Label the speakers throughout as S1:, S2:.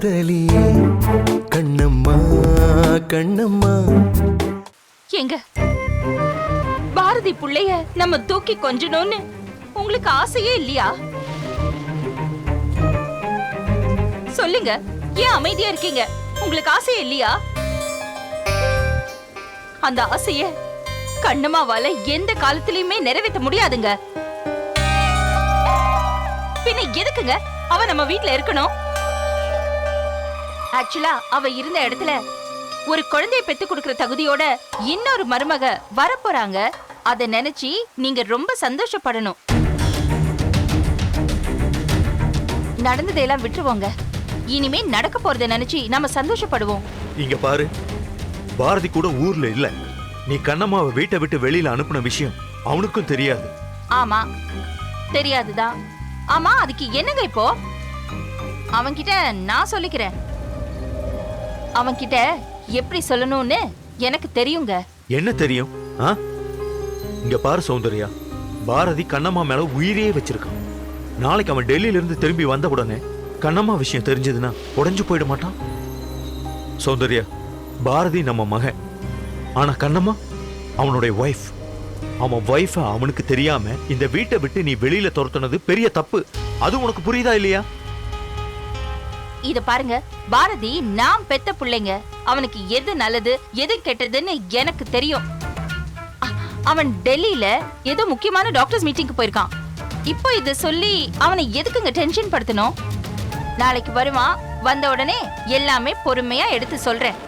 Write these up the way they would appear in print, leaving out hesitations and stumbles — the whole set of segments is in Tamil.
S1: காதலியே கண்ணம்மா கண்ணம்மா.
S2: எங்க பாரதி புள்ளைய நம்ம தூக்கி கொஞ்சணும்னு உங்களுக்கு ஆசையே இல்லையா? சொல்லுங்க, ஏன் அமைதியா இருக்கீங்க? உங்களுக்கு ஆசையே இல்லையா? அந்த ஆசைய கண்ணம்மாவால எந்த காலத்திலயுமே நிறைவேற்ற முடியாதுங்க. பின்ன எதுக்குங்க அவ நம்ம வீட்ல இருக்கணும்? ஆக்சுவலா அவ இருந்த இடத்துல ஒரு குழந்தையை பெத்து கொடுக்கிற தகுதியோட இன்னொரு மருமக வரப்போறாங்க. அத நினைச்சு நீங்க ரொம்ப சந்தோஷப்படணும். நடந்ததெல்லாம் விட்டுருவோங்க. இனிமே நடக்க போறத நினைச்சு நாம சந்தோஷப்படுவோம்.
S3: இங்க பாரு, பாரதி கூட ஊர்ல இல்ல. நீ கண்ணம்மாவை வீட்டை விட்டு வெளியில அனுப்புன விஷயம் அவனுக்கும் தெரியாது.
S2: ஆமா, தெரியாதுதான். ஆமா, அதுக்கு என்னங்க இப்போ? அவன்கிட்ட நான் சொல்லிக்கிறேன். அவன்கிட்ட எப்படி சொல்லணும்னு எனக்கு தெரியுங்க.
S3: என்ன தெரியும்? இங்க பாரு சௌந்தர்யா, பாரதி கண்ணம்மா மேல உயிரையே வச்சிருக்கான். நாளைக்கு அவன் டெல்லியில இருந்து திரும்பி வந்த உடனே கண்ணம்மா விஷயம் தெரிஞ்சதுன்னா உடைஞ்சு போயிட மாட்டான். சௌந்தர்யா, பாரதி நம்ம மகன், ஆனா கண்ணம்மா அவனுடைய வைஃப். அவன் வைஃப் அவனுக்கு தெரியாம இந்த வீட்டை விட்டு நீ வெளியில துரத்துனது பெரிய தப்பு. அது உனக்கு புரியுதா இல்லையா?
S2: இத பாருங்க, பாரதி நாம் பெத்த பிள்ளைங்க. அவனுக்கு எது நல்லது எது கெட்டதுன்னு எனக்கு தெரியும். அவன் டெல்லியில ஏதோ முக்கியமான டாக்டர்ஸ் மீட்டிங்க்கு போயிருக்கான். இப்போ இத சொல்லி அவனை எதுக்குங்க டென்ஷன் படுத்தணும்? நாளைக்கு வருவான். வந்த உடனே எல்லாமே பொறுமையா எடுத்து சொல்றேன்.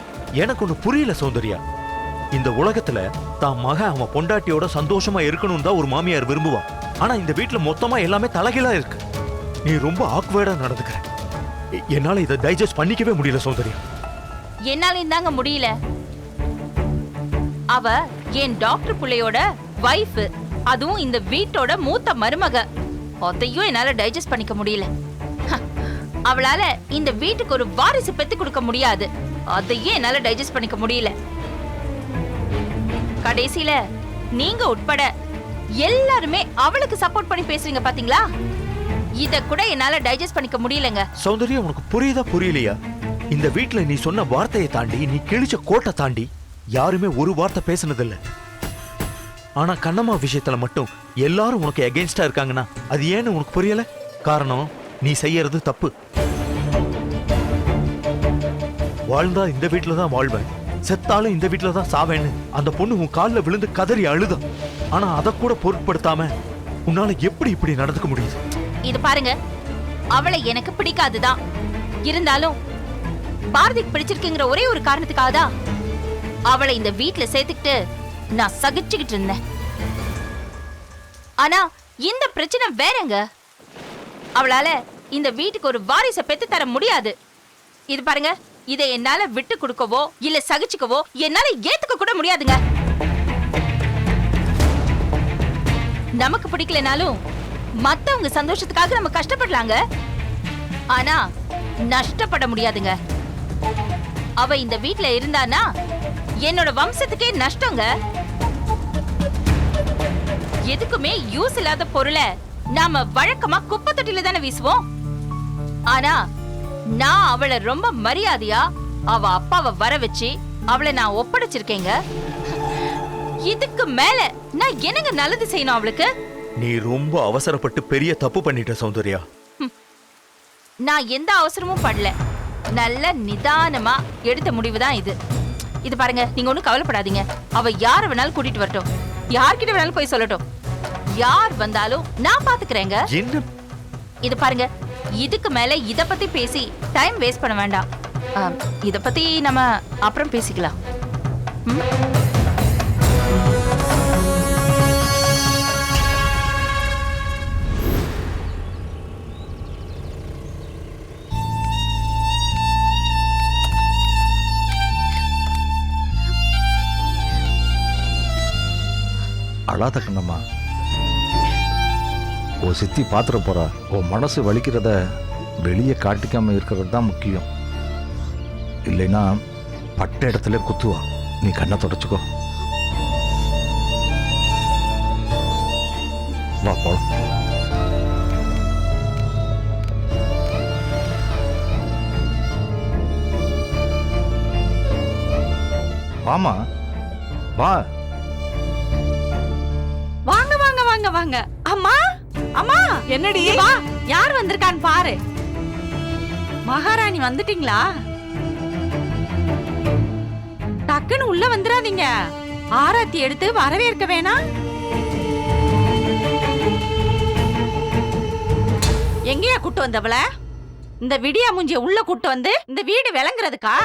S3: எனக்கு ஒண்ணு புரியல சௌந்தர்யா. இந்த உலகத்துல தான் மகன் அவன் பொண்டாட்டியோட சந்தோஷமா இருக்கணும் தான் ஒரு மாமியார் விரும்புவா. ஆனா இந்த வீட்டுல மொத்தமா எல்லாமே தலைகீழா இருக்கு. நீ ரொம்ப ஆக்வர்டா நடந்துக்கிற. என்னால இதை டைஜஸ்ட் பண்ணிக்கவே முடியல சௌந்தர்யா.
S2: என்னால இந்தாங்க முடியல. அவ என் டாக்டர் புள்ளையோட வைஃப், அதுவும் இந்த வீட்டோட மூத்த மருமக. அதையும் என்னால டைஜஸ்ட் பண்ணிக்க முடியல. அவளால இந்த வீட்டுக்கு ஒரு வாரிசு பெத்து கொடுக்க முடியாது. அதையும் என்னால டைஜஸ்ட் பண்ணிக்க முடியல. கடைசியில நீங்க உட்பட எல்லாருமே அவளுக்கு சப்போர்ட் பண்ணி பேசுறீங்க பாத்தீங்களா? இத கூட என்னால டைஜஸ்ட் பண்ணிக்க முடியலங்க.
S3: சௌந்தர்யா, உனக்கு புரியுதா புரியலையா? இந்த வீட்டுல நீ சொன்ன வார்த்தையை தாண்டி, நீ கிழிச்ச கோட்டை தாண்டி யாருமே ஒரு வார்த்தை பேசுனதில்ல. ஆனா கண்ணம்மா விஷயத்துல மட்டும் எல்லாரும் உனக்கு எகென்ஸ்டா இருக்காங்கன்னா அது ஏன்னு உனக்கு புரியல? காரணம், நீ செய்யறது தப்பு. வாழ்ந்தா இந்த வீட்டுல தான் வாழ்வேன், செத்தாலும் இந்த வீட்டுல தான் சாவேன்னு அந்த பொண்ணு உன் காலில் விழுந்து கதறி அழுத. ஆனா அதை கூட பொருட்படுத்தாம உன்னால எப்படி இப்படி நடந்துக்க முடியுது?
S2: இது பாருங்க, அவளை எனக்கு பிடிக்காதுதான். இருந்தாலும் பாரதிக்கு பிடிச்சிருக்குங்கிற ஒரே ஒரு காரணத்துக்காக தான் அவளை இந்த வீட்டுல சேர்த்துக்கிட்டு நான் சகிச்சுக்கிட்டு இருந்தேன். ஆனா இந்த பிரச்சனை வேறங்க. அவளால இந்த வீட்டுக்கு ஒரு வாரிசை பெத்து தர முடியாது. இது பாருங்க, இதை என்னால விட்டு கொடுக்கவோ இல்ல சகிச்சுக்கவோ என்னால ஏத்துக்க கூட முடியாதுங்க. நமக்கு பிடிக்கலனாலும் மத்தவங்க சந்தோஷத்துக்காக நம்ம கஷ்டப்படலாங்க. ஆனா நஷ்டப்பட முடியாதுங்க. அவ இந்த வீட்டுல இருந்தானா என்னோட வம்சத்துக்கே நஷ்டங்க. எதுக்குமே யூஸ் இல்லாத பொருளை நாம வழக்கமா குப்பை தொட்டில தானே வீசுவோம். ஆனா நான் அவளை ரொம்ப மரியாதையா அவ அப்பாவை வர வச்சு அவளை நான் ஒப்படைச்சிருக்கேங்க. இதுக்கு மேல நான் என்னங்க நல்லது செய்யணும் அவளுக்கு?
S3: நீ ரொம்ப அவசரப்பட்டு பெரிய தப்பு பண்ணிட்ட சௌந்தர்யா.
S2: நான் எந்த அவசரமும் படல. நல்ல நிதானமா எடுத்த முடிவுதான் இது. இது பாருங்க, நீங்க ஒண்ணும் கவலைப்படாதீங்க. அவ யார வேணாலும் கூட்டிட்டு வரட்டும், யார்கிட்ட வேணாலும் போய் சொல்லட்டும். யார் வந்தாலும் நான் பாத்துக்கிறேங்க. இது பாருங்க, இதுக்கு மேல இத பத்தி பேசி டைம் வேஸ்ட் பண்ண வேண்டாம். இத பத்தி நம்ம அப்புறம் பேசிக்கலாம்.
S4: அழாத கண்ணம்மா. ஓ சித்தி பாத்திர போறா. உன் மனசு வலிக்கிறத வெளியே காட்டிக்காம இருக்கிறது தான் முக்கியம். இல்லைன்னா பட்ட இடத்துல குத்துவா. நீ கண்ணை தொடச்சுக்கோ. வா போலாம். வாமா வா.
S5: வாங்க வாங்க வாங்க வாங்க. அம்மா அம்மா,
S6: என்னடி?
S5: வா, யார் வந்திருக்கான்னு பாரு. மகாராணி வந்துட்டீங்களா? டக்குன்னு உள்ள வந்துடாதீங்க. ஆராத்தி எடுத்து வரவேற்க வேணாம். எங்கேயா கூட்டு வந்தவள? இந்த விடியா மூஞ்சிய உள்ள கூட்டு வந்து இந்த வீடு விளங்குறதுக்கா?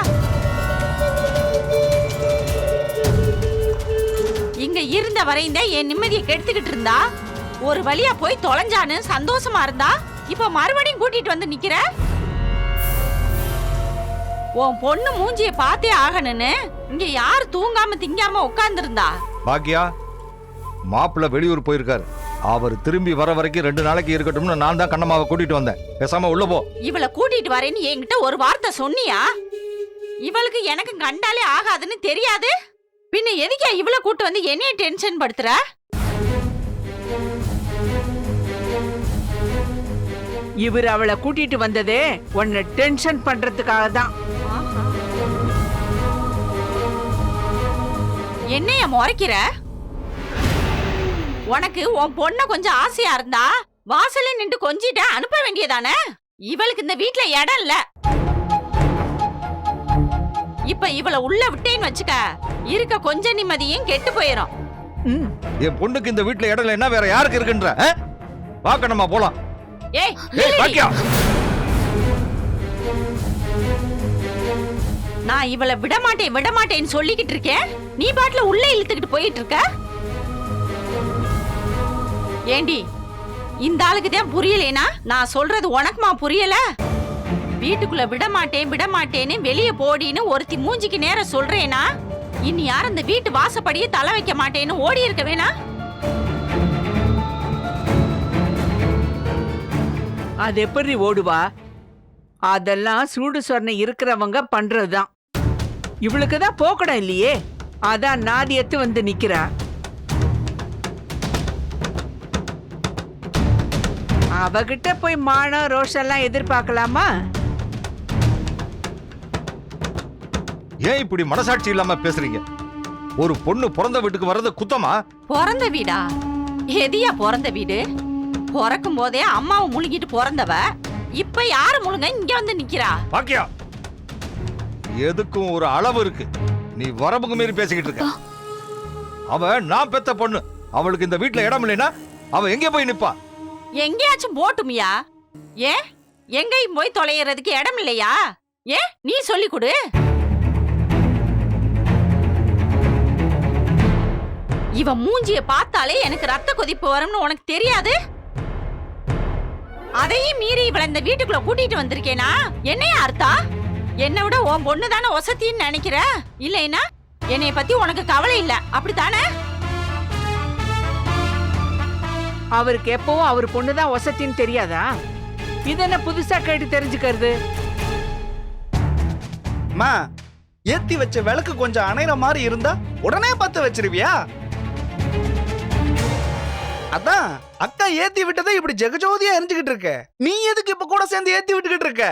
S5: இங்க இருந்த வரைந்த என் நிம்மதியை கெடுத்துக்கிட்டு இருந்தா, ஒரு வழியா போய் தொலைஞ்சான்னு சந்தோஷமா இருந்தா, இப்ப மறுபடியும் கூட்டிட்டு வந்து நிக்கிற. உன் பொண்ணு மூஞ்சிய பார்த்தே ஆகணும்னு இங்க யாரு தூங்காம திங்காம உட்கார்ந்து இருந்தா?
S4: பாக்கியா, மாப்பிள்ள வெளியூர் போயிருக்காரு. அவர் திரும்பி வர வரைக்கும் 2 நாளைக்கு இருக்கட்டும்னு நான் தான் கண்ணம்மாவை கூட்டிட்டு வந்தேன். பேசாம உள்ள போ.
S5: இவளை கூட்டிட்டு வரேன்னு என்கிட்ட ஒரு வார்த்தை சொன்னியா? இவளுக்கு எனக்கு கண்டாலே ஆகாதுன்னு தெரியாது. பின்ன எதுக்கா இவளை கூட்டு வந்து என்னைய டென்ஷன் படுத்துற?
S6: இவர் அவளை கூட்டிட்டு வந்ததே உன்னை டென்ஷன் பண்றதுக்காக தான்.
S5: என்னைய முறைக்கிற? உனக்கு உன் பொண்ண கொஞ்சம் ஆசையா இருந்தா வாசல்ல நின்று கொஞ்சிட்ட அனுப்ப வேண்டியதானே? இவளுக்கு இந்த வீட்ல இடம் இல்ல. இப்ப இவளை உள்ள விட்டேன்னு வச்சுக்க, இருக்க கொஞ்ச நிம்மதியும் கெட்டு போயிரும்.
S4: என் பொண்ணுக்கு இந்த வீட்டுல இடம் இல்லைன்னா வேற யாருக்கு இருக்குன்ற? வா கண்ணம்மா போலாம்.
S5: ஏய்
S4: ஏய் பாக்கியா,
S5: நான் இவளை விடமாட்டேன்னு சொல்லிக்கிட்டு இருக்கேன். நீ பாட்டுல உள்ள இழுத்துக்கிட்டு போயிட்டு இருக்க. ஏண்டி, இந்த ஆளுக்கு தான் புரியலேனா நான் சொல்றது உனக்குமா புரியல? வீட்டுக்குள்ள விடமாட்டேன்னு வெளியே போடின்னு ஒருத்தி மூஞ்சிக்கு நேரம் சொல்றேனா, இனி யார் அந்த வீட்டு வாசப்படியே தலை வைக்க மாட்டேன்னு ஓடி இருக்க வேணா?
S6: அது எப்படி ஓடுவா? அதெல்லாம் சூடு சொரணை இருக்கிறவங்க பண்றதுதான். இவளுக்கு தான் போக்கடம் இல்லையே, அதான் நாதியத்து வந்து நிக்கிறா. அவகிட்ட போய் மானம் ரோஷெல்லாம் எதிர்பார்க்கலாமா?
S4: ஏன் இப்படி மனசாட்சி இல்லாம பேசுறீங்க? ஒரு பொண்ணு பிறந்த வீட்டுக்கு வர்றது குத்தமா?
S5: பிறந்த வீடா? எதியா பிறந்த வீடு? பிறக்கும் போதே அம்மாவை முழுங்கிட்டு பிறந்தவ இப்ப யாரு முழுங்க இங்க வந்து நிக்கிறா?
S4: பாக்கியா, எதுக்கும் ஒரு அளவு இருக்கு. நீ வரம்புக்கு மீறி பேசிக்கிட்டு இருக்க. அவ நான் பெத்த பொண்ணு. அவளுக்கு இந்த வீட்டுல இடம் இல்லைன்னா அவ எங்க போய் நிப்பா?
S5: எங்கேயாச்சும் போட்டுமியா? ஏன் எங்கேயும் போய் தொலைகிறதுக்கு இடம் இல்லையா? ஏன் நீ சொல்லி கொடு. இவ மூஞ்சிய பார்த்தாலே எனக்கு ரத்த கொதிப்பு வரும்னு உனக்கு தெரியாது? அதையும் மீறி இவளை இந்த வீட்டுக்குள்ள கூட்டிட்டு வந்திருக்கேனா என்னைய அர்த்தா? என்னை விட உன் பொண்ணு தானே வசத்தின்னு நினைக்கிற? இல்லைன்னா என்னைய பத்தி உனக்கு கவலை இல்ல, அப்படித்தானே?
S6: அவருக்கு எப்பவும் அவர் பொண்ணுதான் வசத்தின்னு தெரியாதா? இதென்ன புதுசா கேட்டு தெரிஞ்சுக்கிறது?
S7: அம்மா, ஏத்தி வச்ச விளக்கு கொஞ்சம் அணைற மாதிரி இருந்தா உடனே பத்த வச்சிருவியா? அதான் அக்கா ஏத்தி விட்டதை இப்படி ஜெகஜோதியா எரிஞ்சுக்கிட்டு இருக்க. நீ எதுக்கு இப்ப கூட சேர்ந்து ஏத்தி விட்டுக்கிட்டு இருக்க?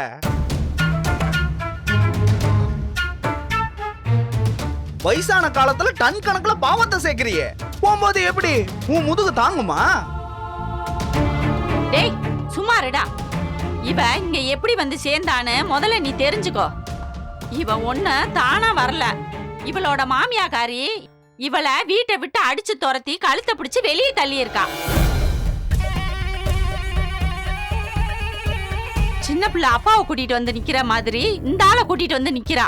S7: வயசான காலத்துல டன் கணக்குல பாவத்தை சேர்க்கிறியே, போகும்போது எப்படி உன் முதுகு தாங்குமா?
S5: டேய் சும்மாருடா. இவ இங்க எப்படி வந்து சேர்ந்தான்னு முதல்ல நீ தெரிஞ்சுக்கோ. இவ ஒண்ணு தானா வரல. இவளோட மாமியாக்காரி இவளை வீட்டை விட்டு அடிச்சு துரத்தி கழுத்தை பிடிச்சு வெளியே தள்ளி இருக்கா. சின்ன பிள்ளை அப்பாவை கூட்டிட்டு வந்து நிக்கிற மாதிரி இந்த ஆளை கூட்டிட்டு வந்து நிக்கிறா.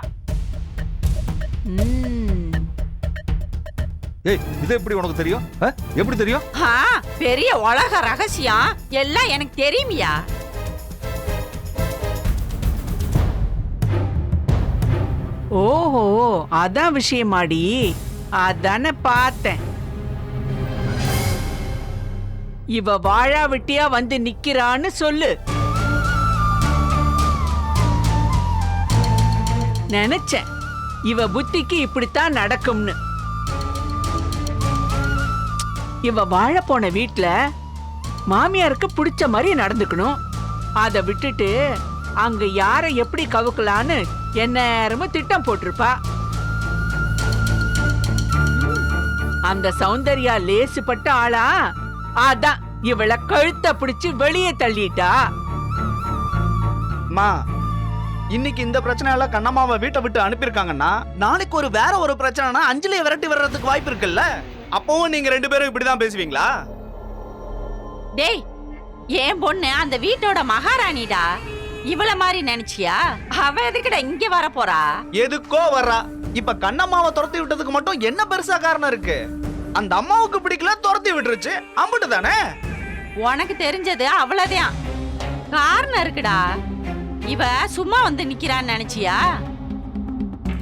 S4: ஏய், இது எப்படி உனக்கு தெரியும்? எப்படி தெரியும்?
S5: பெரிய உலக ரகசியம் எல்லாம் எனக்கு தெரியுமியா.
S6: ஓஹோ, அதான் விஷயமாடி. அதானே பார்த்தேன். இவ வாழா வெட்டியா வந்து நிக்கிறான்னு சொல்லு. நினைச்சேன் இவ புத்திக்கு இப்படித்தான் நடக்கும்னு. இவ வாழ போன வீட்ல மாமியாருக்கு பிடிச்ச மாதிரி நடந்துக்கணும். அதை விட்டுட்டு அங்க யாரை எப்படி கவுக்கலான்னு எந்நேரமும் திட்டம் போட்டிருப்பா. அந்த சௌந்தர்யா லேசுப்பட்ட ஆளா? அதான் இவள கழுத்தை பிடிச்சு வெளியே தள்ளிட்டா.
S7: அம்மா, இன்னைக்கு இந்த பிரச்சனை எல்லாம் கண்ணம்மாவை வீட்டை விட்டு அனுப்பியிருக்காங்கன்னா நாளைக்கு வேற ஒரு பிரச்சனைனா அஞ்சலியை விரட்டி வர்றதுக்கு வாய்ப்பு இருக்குல்ல. அப்பவும் நீங்க 2 பேரும் இப்படிதான் பேசுவீங்களா?
S5: டேய், என் பொண்ணு அந்த வீட்டோட மகாராணிடா. இவள மாதிரி நினைச்சியா? அவ எதுக்குடா இங்க வர போறா?
S7: எதுக்கோ வர்றா. இப்ப கண்ணம்மாவை துரத்தி விட்டதுக்கு மட்டும் என்ன பெருசா காரணம் இருக்கு? அந்த அம்மாவுக்கு பிடிக்கல, துரத்தி விட்டுருச்சு, அம்பிட்டு தானே.
S5: உனக்கு தெரிஞ்சது அவ்வளவுதான். காரணம் இருக்குடா. இவ சும்மா வந்து நிக்கிறான்னு நினைச்சியா?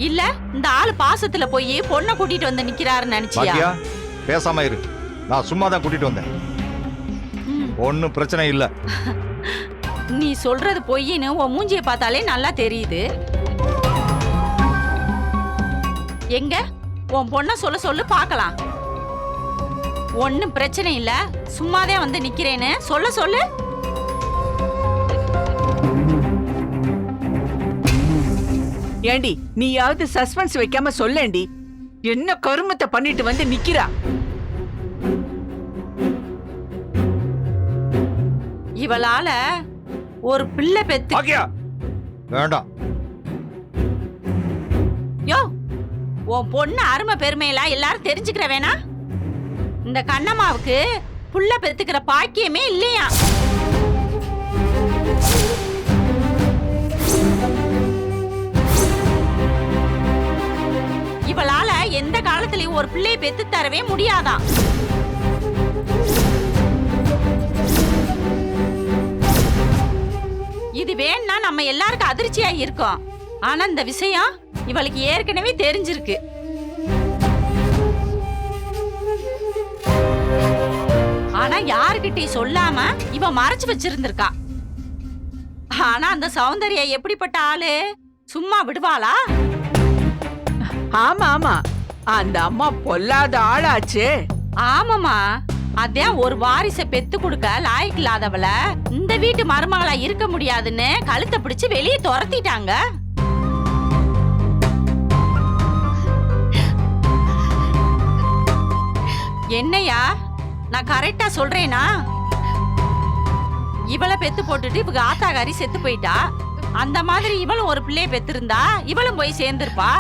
S5: இல்ல இந்த ஆளு பாசத்துல போய் பொண்ணை கூட்டிட்டு வந்து நிக்கிறாருன்னு நினைச்சியா?
S4: பாக்கியா, பேசாம இரு. நான் சும்மா தான் கூட்டிட்டு வந்தேன். ஒன்னும் பிரச்சனை இல்ல.
S5: நீ சொல்றது பொய்ன்னு உன் மூஞ்சிய பார்த்தாலே நல்லா தெரியுது. எங்க உன் பொண்ண சொல்லு பார்க்கலாம். ஒன்னும் பிரச்சனை இல்ல, சும்மாதான் வந்து நிக்கிறேன்னு சொல்லு.
S6: ஏண்டி, நீயாவது சஸ்பென்ஸ் வைக்காம சொல்லேண்டி. என்ன கருமத்தை பண்ணிட்டு வந்து நிக்கிறா?
S5: இவளால ஒரு பிள்ளை பெத்து.
S4: பாக்கியா, வேண்டாம்.
S5: யோ, உன் பொண்ணு அருமை பெருமையெல்லாம் எல்லாரும் தெரிஞ்சுக்கிற வேணா? இந்த கண்ணம்மாவுக்கு புள்ள பெத்துக்கிற பாக்கியமே இல்லையா? இவளால எந்த காலத்திலயும் ஒரு பிள்ளையை பெத்து தரவே முடியாதான். இது வேணா நம்ம எல்லாருக்கும் அதிர்ச்சியா இருக்கும். ஆனா இந்த விஷயம் இவளுக்கு ஏற்கனவே தெரிஞ்சிருக்கு. ஆனா யாருக்கிட்டையும் சொல்லாம இவ மறைச்சு வச்சிருந்திருக்கா. ஆனா அந்த சௌந்தர்யா எப்படிப்பட்ட ஆளு? சும்மா விடுவாளா?
S6: ஆமா ஆமா, அந்த அம்மா பொல்லாத ஆளாச்சே.
S5: ஆமாமா, அதான் ஒரு வாரிசை பெத்து கொடுக்க லாய்க்கு இல்லாதவள இந்த வீட்டு மருமகளா இருக்க முடியாதுன்னு கழுத்தை பிடிச்சு வெளியே துரத்திட்டாங்க. என்னையா, நான் கரெக்டா சொல்றேனா? இவளை பெத்து போட்டுட்டு இவங்க ஆத்தாகாரி செத்து போயிட்டா. அந்த மாதிரி இவளும் ஒரு பிள்ளைய பெத்திருந்தா இவளும் போய் சேர்ந்திருப்பா.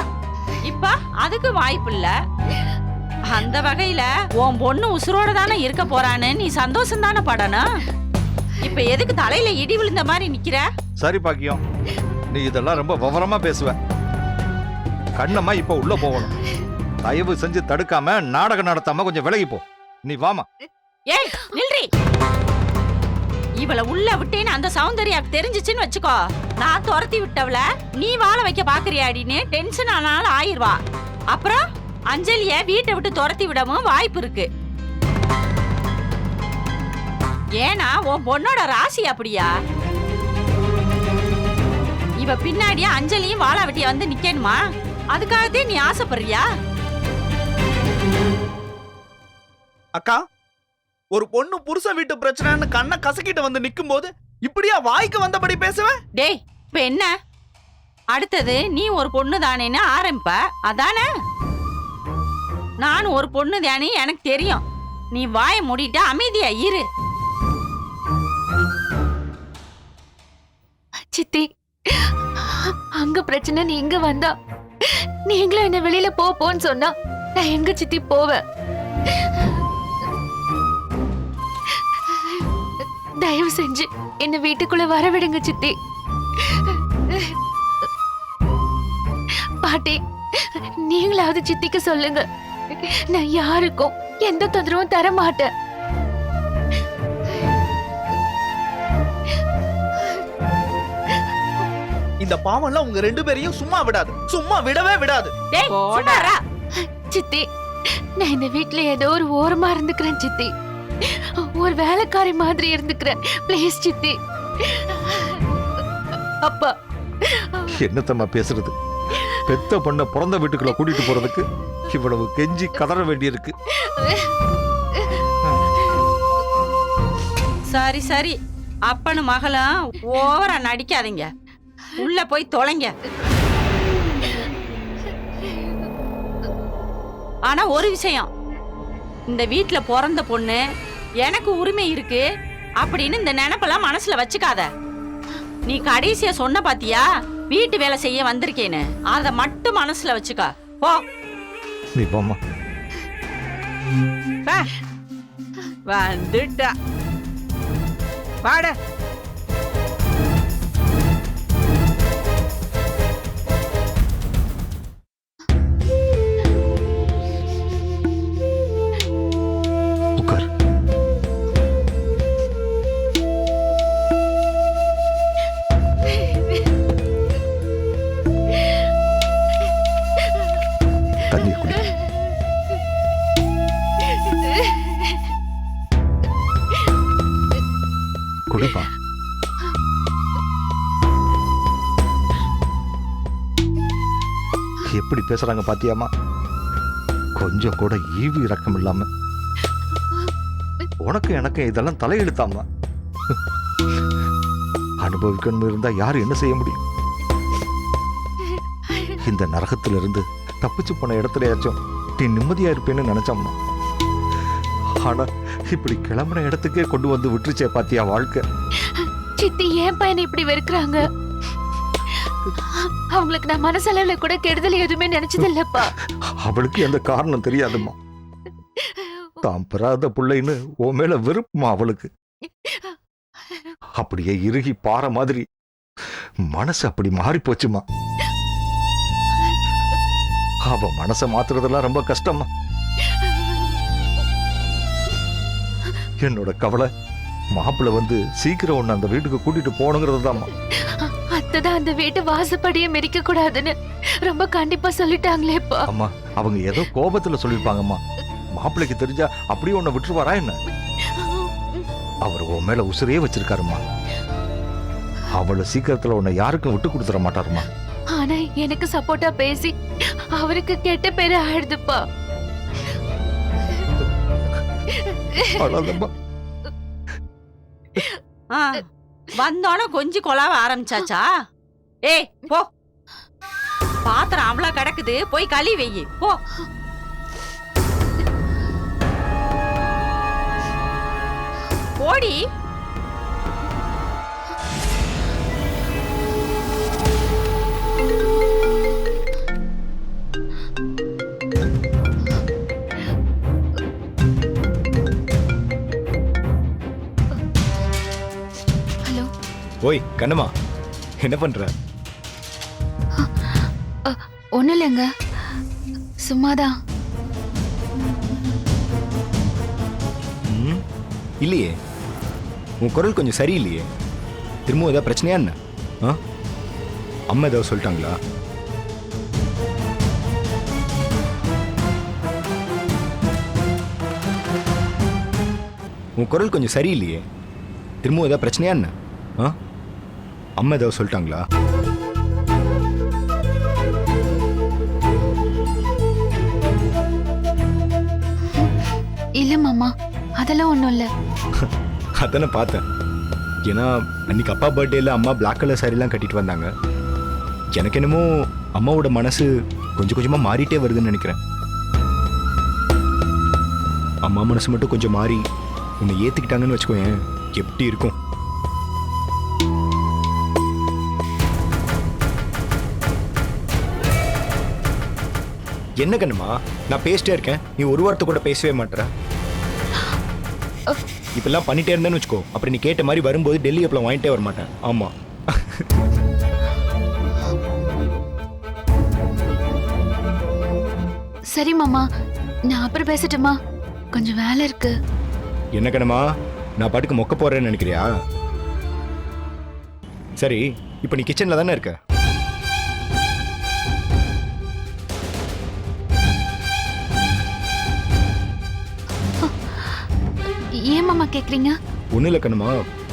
S5: இப்ப அதுக்கு வாய்ப்பு இல்ல. அந்த வகையில உன் பொண்ணு உசுரோட தானே இருக்க போறான்னு நீ சந்தோஷம் தானே படணும். இப்ப எதுக்கு தலையில இடி விழுந்த மாதிரி நிக்கிற?
S4: சரி பாக்கியம், நீ இதெல்லாம் ரொம்ப விவரமா பேசுவ. கண்ணம்மா இப்ப உள்ள போகணும். தயவு செஞ்சு தடுக்காம நாடகம் நடத்தாம கொஞ்சம் விலகி போ. நீ வாமா.
S5: ஏய் நில்றி. இவள உள்ள விட்டேன்னு அந்த சௌந்தர்யாக்கு தெரிஞ்சிச்சுன்னு வச்சுக்கோ, நான் துரத்தி விட்டவள நீ வாழ வைக்க பாக்குறியாடின்னு டென்ஷன் ஆனாலும் ஆயிருவா. அப்புறம் அஞ்சலிய வீட்டை விட்டு துரத்தி விடவும் வாய்ப்பு இருக்கு. ஏன்னா உன் பொண்ணோட ராசி அப்படியா? இவ பின்னாடியே அஞ்சலியும் வாழ வெட்டிய வந்து நிக்கணுமா? அதுக்காகத்தே நீ ஆசைப்படுறியா?
S7: அக்கா, ஒரு பொண்ணு புருஷ வீட்டு பிரச்சனைன்னு கண்ணை கசக்கிட்டு வந்து நிக்கும் போது இப்படியா வாய்க்கு வந்தபடி பேசுவ?
S5: டேய், இப்ப என்ன அடுத்தது? நீ ஒரு பொண்ணு தானேன்னு ஆரம்பிப்ப, அதானே? நானும் ஒரு பொண்ணு தானே எனக்கு தெரியும். நீ வாயை மூடிட்டு அமைதியா இரு.
S2: சித்தி, அங்க பிரச்சனை நீ இங்க வந்தா நீங்களும் என்ன வெளியில போன்னு சொன்னா நான் எங்க சித்தி போவேன்? தயவு செஞ்சு என்ன வீட்டுக்குள்ள வர விடுங்க சித்தி. பாட்டி, நீங்களாவது சித்திக்கு சொல்லுங்க, நான் யாருக்கும் எந்த தொந்தரவும் தர மாட்டேன்.
S7: இந்த பாவம்லாம் உங்க 2 பேரையும் சும்மா விடாது, சும்மா விடவே விடாது.
S5: டேய், சும்மா இரு.
S2: சித்தி, நான் இந்த வீட்ல ஏதோ ஒரு ஓரமா இருந்துக்கிறேன் சித்தி. ஒரு வேலைக்காரி மாதிரி இருந்துக்கிறேன். ப்ளீஸ் சித்தி. அப்பா,
S4: என்னத்தம்மா பேசுறது? பெத்த பொண்ண பிறந்த வீட்டுக்குள்ள கூட்டிட்டு போறதுக்கு இவ்வளவு கெஞ்சி கதற வேண்டியிருக்கு.
S5: சரி சரி, அப்பனு மகளும் ஓவரா நடிக்காதீங்க. உள்ள போய் தொலைங்க. ஆனா ஒரு விஷயம், இந்த வீட்ல பிறந்த பொண்ணு, எனக்கு உரிமை இருக்கு அப்படின்னு இந்த நினைப்பெல்லாம் மனசுல வச்சுக்காத. நீ கடைசியா சொன்ன பாத்தியா, வீட்டு வேலை செய்ய வந்திருக்கேன்னு, அத மட்டும் மனசுல வச்சுக்கா. போ.
S4: நீ போம்மா.
S6: வா. வந்துட்டா வாட.
S4: உட்கார். தண்ணீர் குடி. குடிப்பா. எப்படி பேசுறாங்க பாத்தியாமா? கொஞ்சம் கூட ஈவு இரக்கம் இல்லாம. உனக்கு எனக்கு இதெல்லாம் தலையெழுத்தாமா. அனுபவிக்கணும் இருந்தா யாரு என்ன செய்ய முடியும்? இந்த நரகத்துல இருந்து தப்பிச்சு போன இடத்துலயாச்சும் நீ நிம்மதியா இருப்பேன்னு நினைச்சோம்மா. ஆனா இப்படி கிளம்புன இடத்துக்கே கொண்டு வந்து விட்டுருச்சே பாத்தியா வாழ்க்கை.
S2: சித்தி ஏன் பையனை இப்படி வெறுக்கிறாங்க? அவங்களுக்கு நான் மனசளவுல கூட கெடுதல் எதுவுமே நினைச்சது இல்லப்பா.
S4: அவளுக்கு எந்த காரணம் தெரியாதும்மா. தான் பெறாத பிள்ளைன்னு உன் மேல வெறுப்புமா அவளுக்கு. அப்படியே இறுகி பாறை மாதிரி மனசு அப்படி மாறி போச்சுமா. அவ மனசை மாத்துறதெல்லாம் ரொம்ப கஷ்டமா. என்னோட கவலை மாப்பிள்ள வந்து சீக்கிரம் ஒண்ணு அந்த வீட்டுக்கு கூட்டிட்டு போகணுங்கிறது தான்மா.
S2: அத்தைதான் அந்த வீட்டு வாசப்படியை மிதிக்க கூடாதுன்னு ரொம்ப கண்டிப்பா சொல்லிட்டாங்களேப்பா.
S4: அம்மா அவங்க ஏதோ கோபத்துல சொல்லிருப்பாங்கம்மா. மாப்பிள்ளைக்கு தெரிஞ்சா அப்படியே உன்னை விட்டுருவாரா என்ன? அவர் உன் மேல உசுரையே வச்சிருக்காருமா. அவளை சீக்கிரத்துல உன்னை யாருக்கும் விட்டு கொடுத்துட மாட்டாருமா.
S2: ஆனா எனக்கு சப்போர்ட்டா பேசி அவருக்கு கெட்ட பேரு ஆயிடுதுப்பா.
S4: அழாதம்மா.
S5: வந்தோட கொஞ்சம் கொலாவ ஆரம்பிச்சாச்சா? ஏய் போ. பாத்திரம் அவ்வளவு கிடக்குது, போய் களி வெயி போ. போடி.
S2: ஹலோ.
S8: ஓய் கண்ணம்மா, என்ன பண்ற?
S2: ஒண்ணும் இல்லைங்க, சும்மாதான்.
S8: இல்லையே, உன் குரல் கொஞ்சம் சரியில்லையே. திரும்பவும் ஏதாவது பிரச்சனையா என்ன? அம்மா ஏதாவது சொல்லிட்டாங்களா? உன் குரல் கொஞ்சம் சரியில்லையே. திரும்பவும் ஏதாவது பிரச்சனையா என்ன? அம்மா ஏதாவது சொல்லிட்டாங்களா?
S2: இல்ல மாமா, அதெல்லாம் ஒண்ணும் இல்ல.
S8: அதானே பார்த்தேன். ஏன்னா அன்னைக்கு அப்பா பர்த்டேல அம்மா பிளாக் கலர் சாரிலாம் கட்டிட்டு வந்தாங்க. எனக்கு என்னமோ அம்மாவோட மனசு கொஞ்சம் கொஞ்சமா மாறிட்டே வருதுன்னு நினைக்கிறேன். அம்மா மனசு மட்டும் கொஞ்சம் மாறி உன்னை ஏத்துக்கிட்டாங்கன்னு வச்சுக்கோயேன், எப்படி இருக்கும்? என்ன கண்ணுமா, நான் பேசிட்டே இருக்கேன், நீ ஒரு வார்த்தை கூட பேசவே மாட்டேற. இப்பெல்லாம் பண்ணிட்டே இருந்தேன்னு வச்சுக்கோ, அப்புறம் நீ கேட்ட மாதிரி வரும்போது டெல்லி அப்பெல்லாம் வாங்கிட்டே வர மாட்டேன். ஆமா.
S2: சரி மாமா, நான் அப்புறம் பேசட்டுமா? கொஞ்சம் வேலை இருக்கு.
S8: என்ன கண்ணம்மா, நான் பாட்டுக்கு மொக்க போறேன்னு நினைக்கிறியா? சரி, இப்போ நீ கிச்சன்ல தானே இருக்க?
S2: ஏன் மாமா கேக்குறீங்க?
S8: ஒன்றும் இல்லை கண்ணம்மா,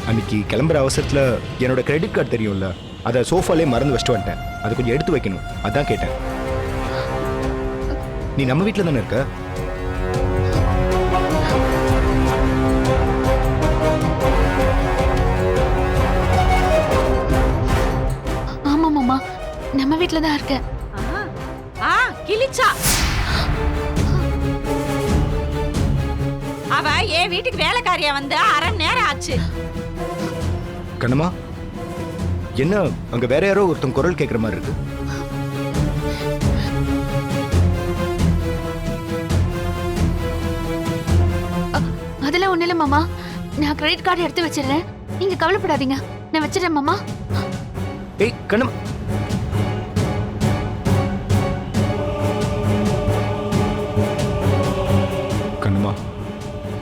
S8: அன்னைக்கு கிளம்புற அவசரத்தில் என்னோட கிரெடிட் கார்டு தெரியும்ல, அதை சோஃபாலே மறந்து வச்சுட்டு வந்துட்டேன். அதை கொஞ்சம் எடுத்து வைக்கணும், அதான் கேட்டேன். நீ நம்ம வீட்டில் தானே இருக்க?
S2: ஆமா மாமா, நம்ம வீட்ல தான் இருக்கேன்.
S5: கிழிச்சா அவ என் வீட்டுக்கு வேலைக்காரியா வந்து அரை நேரம் ஆச்சு.
S8: கண்ணம்மா என்ன அங்க வேற யாரோ ஒருத்தன் குரல் கேட்குற மாதிரி இருக்கு.
S9: அதெல்லாம் ஒண்ணு இல்ல மாமா. நான் கிரெடிட் கார்டு எடுத்து வச்சிடுறேன். நீங்க கவலைப்படாதீங்க. நான் வச்சிடுறேன் மாமா.
S8: ஏய் கண்ணம்மா, கண்ணம்மா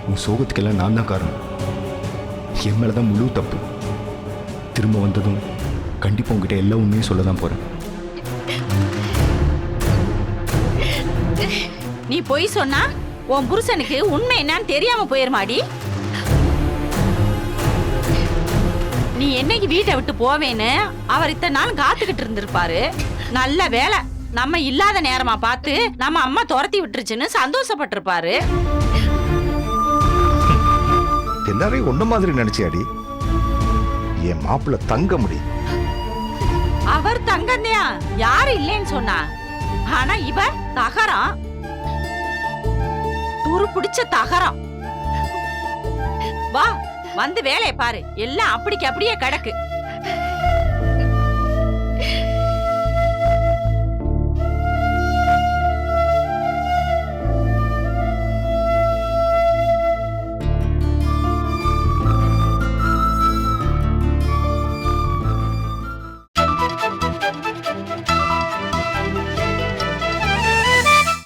S8: உன் சோகத்துக்கெல்லாம் நான் தான் காரணம். என் மேல தான் முழு தப்பு. திரும்ப வந்ததும் கண்டிப்பா உங்ககிட்ட எல்லா உண்மையும் சொல்ல தான் போறேன்.
S5: நீ பொய் சொன்னா உன் புருஷனுக்கு உண்மை என்னன்னு தெரியாம போயிருமாடி. நீ என்னைக்கு வீட்டை விட்டு போவேன்னு அவர் இத்தனை நாள் காத்துக்கிட்டு இருந்திருப்பாரு. நல்ல வேலை நம்ம இல்லாத நேரமா பார்த்து நம்ம அம்மா துரத்தி விட்டுருச்சுன்னு சந்தோஷப்பட்டிருப்பாரு.
S4: எல்லாரையும் ஒண்ணு மாதிரி நினைச்சியாடி? என் மாப்பிள்ள தங்க முடியும்.
S5: அவர் தங்கந்தையா யாரு இல்லைன்னு சொன்னா? ஆனா இவ தகரம், துரு பிடிச்ச தகரம். வா வந்து வேலையை பாரு. எல்லாம் அப்படிக்கு அப்படியே கிடக்கு.